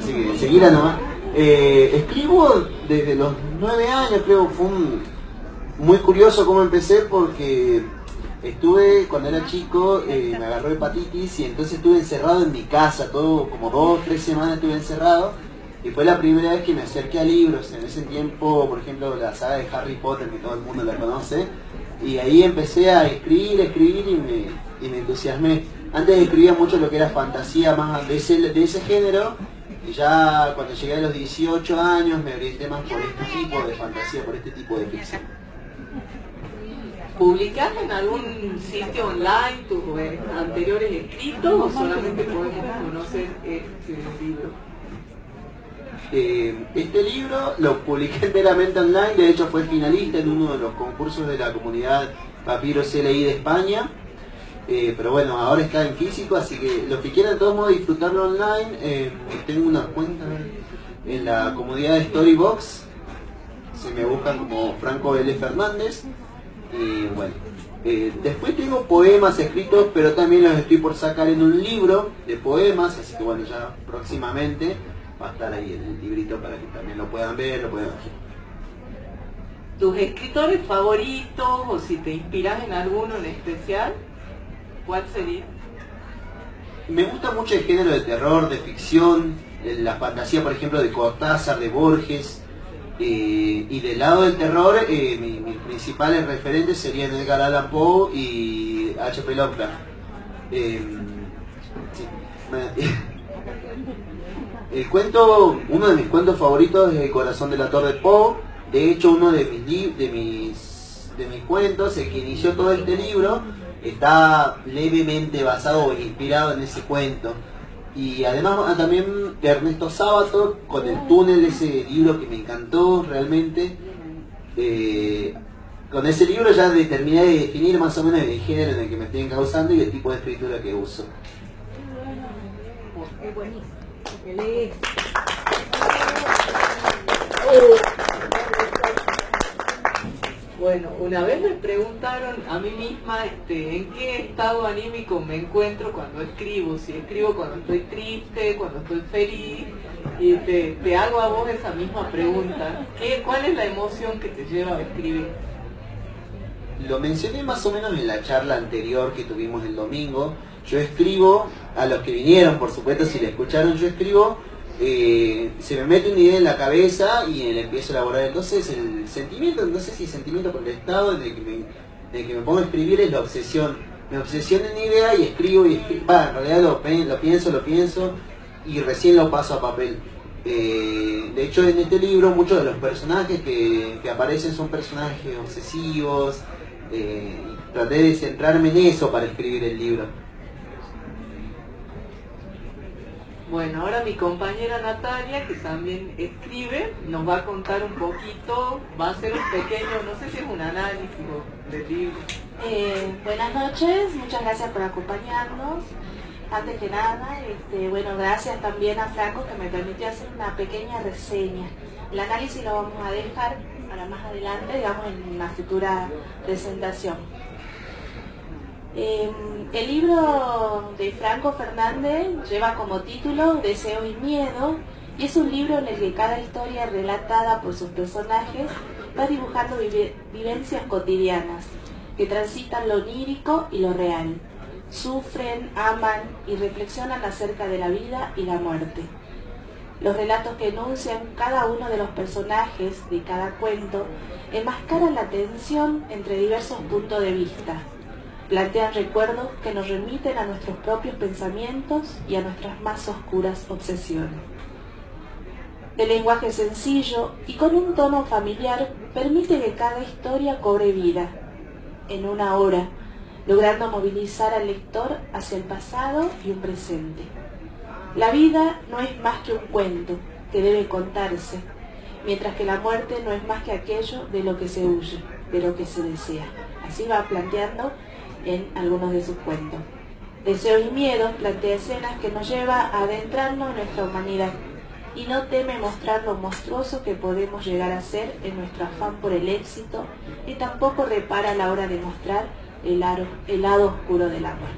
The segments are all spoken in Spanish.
así que seguila nomás. Escribo desde los 9 años, creo. Fue muy curioso cómo empecé porque estuve, cuando era chico, me agarró hepatitis y entonces estuve encerrado en mi casa, todo como 2 o 3 semanas estuve encerrado. Y fue la primera vez que me acerqué a libros. En ese tiempo, por ejemplo, la saga de Harry Potter, que todo el mundo la conoce. Y ahí empecé a escribir y me entusiasmé. Antes escribía mucho lo que era fantasía más de ese género. Y ya cuando llegué a los 18 años me orienté más por este tipo de fantasía, por este tipo de ficción. ¿Publicás en algún sitio online tus anteriores escritos o solamente podemos conocer este libro? Este libro lo publiqué enteramente online, de hecho fue finalista en uno de los concursos de la comunidad Papiro CLI de España, pero bueno, ahora está en físico, así que los que quieran de todos modos disfrutarlo online, tengo una cuenta en la comunidad de Storybox, se me buscan como Franco L. Fernández, y bueno, después tengo poemas escritos, pero también los estoy por sacar en un libro de poemas, así que bueno, ya próximamente va a estar ahí el librito para que también lo puedan ver, lo puedan ver. ¿Tus escritores favoritos o si te inspiras en alguno en especial? ¿Cuál sería? Me gusta mucho el género de terror, de ficción, la fantasía, por ejemplo, de Cortázar, de Borges, y del lado del terror, mis principales referentes serían Edgar Allan Poe y H.P. Lovecraft. Sí. Uno de mis cuentos favoritos es El corazón de la Torre de Poe. De hecho, uno de mis cuentos, el que inició todo este libro, está levemente basado o inspirado en ese cuento. Y además también Ernesto Sábato, con El túnel, ese libro que me encantó realmente. Con ese libro ya terminé de definir más o menos el género en el que me estoy encauzando y el tipo de escritura que uso. Es buenísimo. Que lees. Bueno, una vez me preguntaron a mí misma en qué estado anímico me encuentro cuando escribo, si escribo cuando estoy triste, cuando estoy feliz, y te hago a vos esa misma pregunta. ¿Cuál es la emoción que te lleva a escribir? Lo mencioné más o menos en la charla anterior que tuvimos el domingo. Yo escribo, a los que vinieron, por supuesto, si la escucharon, yo escribo, se me mete una idea en la cabeza y la empiezo a elaborar. Entonces el sentimiento, no sé si sentimiento por el estado en el que me pongo a escribir es la obsesión. Me obsesiono en una idea y escribo, en realidad lo pienso y recién lo paso a papel. De hecho, en este libro muchos de los personajes que aparecen son personajes obsesivos. Traté de centrarme en eso para escribir el libro. Bueno, ahora mi compañera Natalia, que también escribe, nos va a contar un poquito, va a hacer un pequeño, no sé si es un análisis del libro. Buenas noches, muchas gracias por acompañarnos. Antes que nada, bueno, gracias también a Franco que me permitió hacer una pequeña reseña. El análisis lo vamos a dejar para más adelante, digamos, en una futura presentación. El libro de Franco Fernández lleva como título Deseo y Miedo y es un libro en el que cada historia relatada por sus personajes va dibujando vivencias cotidianas que transitan lo onírico y lo real. Sufren, aman y reflexionan acerca de la vida y la muerte. Los relatos que enuncian cada uno de los personajes de cada cuento enmascaran la tensión entre diversos puntos de vista. Plantean recuerdos que nos remiten a nuestros propios pensamientos y a nuestras más oscuras obsesiones. De lenguaje sencillo y con un tono familiar permite que cada historia cobre vida en una hora, logrando movilizar al lector hacia el pasado y un presente. La vida no es más que un cuento que debe contarse, mientras que la muerte no es más que aquello de lo que se huye, de lo que se desea. Así va planteando en algunos de sus cuentos. Deseos y Miedos plantea escenas que nos lleva a adentrarnos en nuestra humanidad y no teme mostrar lo monstruoso que podemos llegar a ser en nuestro afán por el éxito y tampoco repara a la hora de mostrar el lado oscuro del amor.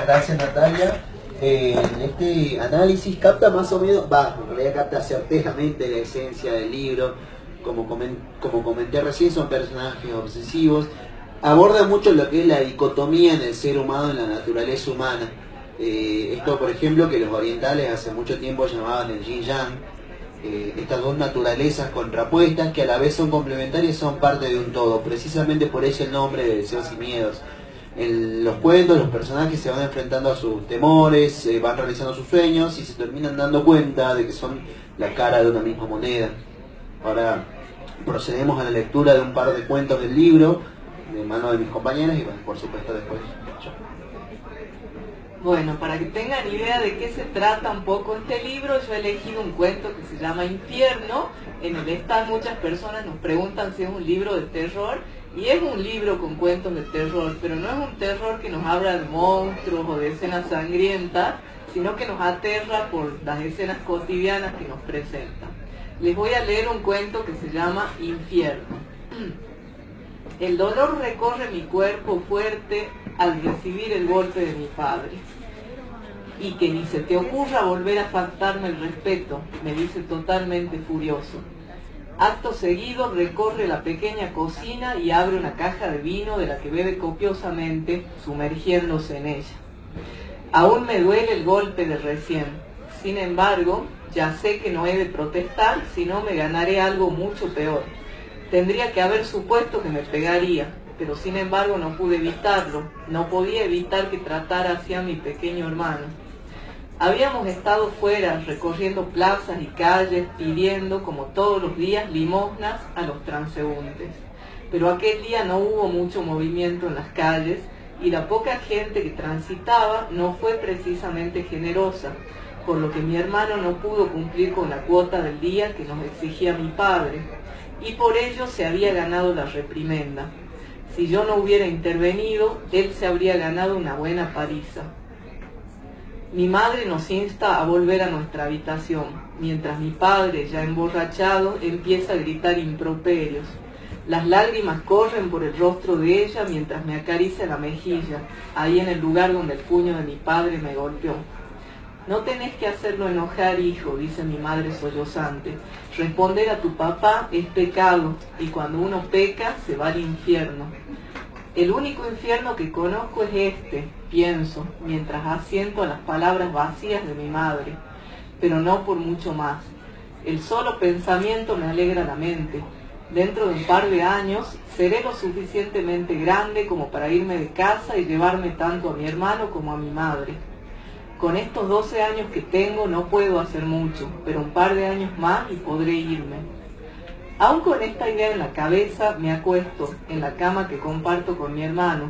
gracias Natalia. En este análisis capta más o menos, en realidad capta certeramente la esencia del libro. Como comenté recién, son personajes obsesivos. Aborda mucho lo que es la dicotomía en el ser humano, en la naturaleza humana. Esto, por ejemplo, que los orientales hace mucho tiempo llamaban el yin-yang. Estas dos naturalezas contrapuestas que a la vez son complementarias, son parte de un todo. Precisamente por eso el nombre de Deseos y Miedos. En los cuentos los personajes se van enfrentando a sus temores, van realizando sus sueños y se terminan dando cuenta de que son la cara de una misma moneda. Ahora procedemos a la lectura de un par de cuentos del libro, de mano de mis compañeras y bueno, por supuesto después yo. Bueno, para que tengan idea de qué se trata un poco este libro, yo he elegido un cuento que se llama Infierno. En el stand muchas personas nos preguntan si es un libro de terror, y es un libro con cuentos de terror, pero no es un terror que nos habla de monstruos o de escenas sangrientas, sino que nos aterra por las escenas cotidianas que nos presenta. Les voy a leer un cuento que se llama Infierno. El dolor recorre mi cuerpo fuerte al recibir el golpe de mi padre. Y que ni se te ocurra volver a faltarme el respeto, me dice totalmente furioso. Acto seguido recorre la pequeña cocina y abre una caja de vino de la que bebe copiosamente, sumergiéndose en ella. Aún me duele el golpe de recién. Sin embargo, ya sé que no he de protestar, si no me ganaré algo mucho peor. Tendría que haber supuesto que me pegaría, pero sin embargo no pude evitarlo. No podía evitar que tratara así a mi pequeño hermano. Habíamos estado fuera, recorriendo plazas y calles, pidiendo, como todos los días, limosnas a los transeúntes. Pero aquel día no hubo mucho movimiento en las calles y la poca gente que transitaba no fue precisamente generosa, por lo que mi hermano no pudo cumplir con la cuota del día que nos exigía mi padre, y por ello se había ganado la reprimenda. Si yo no hubiera intervenido, él se habría ganado una buena paliza. Mi madre nos insta a volver a nuestra habitación, mientras mi padre, ya emborrachado, empieza a gritar improperios. Las lágrimas corren por el rostro de ella mientras me acaricia la mejilla, ahí en el lugar donde el puño de mi padre me golpeó. No tenés que hacerlo enojar, hijo, dice mi madre sollozante. Responder a tu papá es pecado, y cuando uno peca se va al infierno. El único infierno que conozco es este, pienso, mientras asiento a las palabras vacías de mi madre, pero no por mucho más. El solo pensamiento me alegra la mente. Dentro de un par de años seré lo suficientemente grande como para irme de casa y llevarme tanto a mi hermano como a mi madre. Con estos 12 años que tengo no puedo hacer mucho, pero un par de años más y podré irme. Aún con esta idea en la cabeza me acuesto en la cama que comparto con mi hermano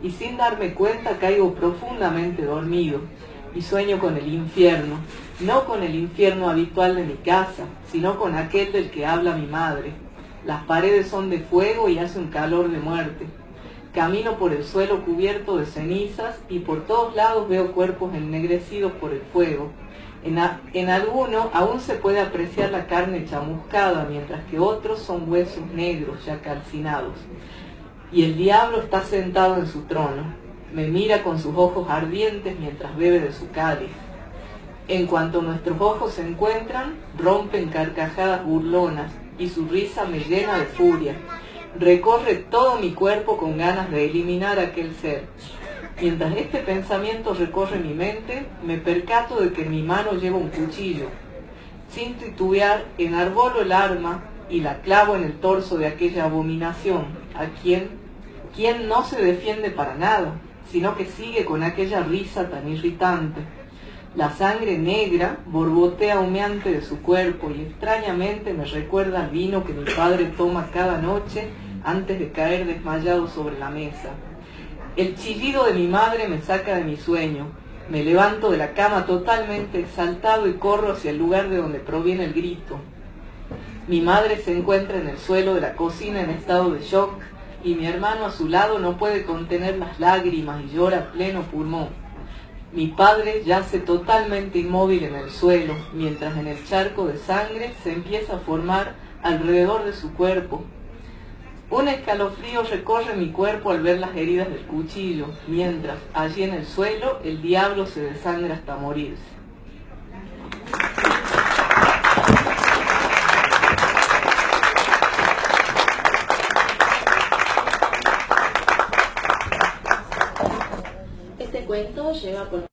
y sin darme cuenta caigo profundamente dormido y sueño con el infierno, no con el infierno habitual de mi casa, sino con aquel del que habla mi madre. Las paredes son de fuego y hace un calor de muerte. Camino por el suelo cubierto de cenizas y por todos lados veo cuerpos ennegrecidos por el fuego. En alguno aún se puede apreciar la carne chamuscada, mientras que otros son huesos negros ya calcinados. Y el diablo está sentado en su trono. Me mira con sus ojos ardientes mientras bebe de su cáliz. En cuanto nuestros ojos se encuentran, rompen carcajadas burlonas y su risa me llena de furia. Recorre todo mi cuerpo con ganas de eliminar a aquel ser. Mientras este pensamiento recorre mi mente, me percato de que en mi mano llevo un cuchillo. Sin titubear, enarbolo el arma y la clavo en el torso de aquella abominación, a quien no se defiende para nada, sino que sigue con aquella risa tan irritante. La sangre negra borbotea humeante de su cuerpo y extrañamente me recuerda al vino que mi padre toma cada noche antes de caer desmayado sobre la mesa. El chillido de mi madre me saca de mi sueño. Me levanto de la cama totalmente exaltado y corro hacia el lugar de donde proviene el grito. Mi madre se encuentra en el suelo de la cocina en estado de shock y mi hermano a su lado no puede contener las lágrimas y llora a pleno pulmón. Mi padre yace totalmente inmóvil en el suelo, mientras en el charco de sangre se empieza a formar alrededor de su cuerpo. Un escalofrío recorre mi cuerpo al ver las heridas del cuchillo, mientras, allí en el suelo, el diablo se desangra hasta morirse. Este cuento lleva por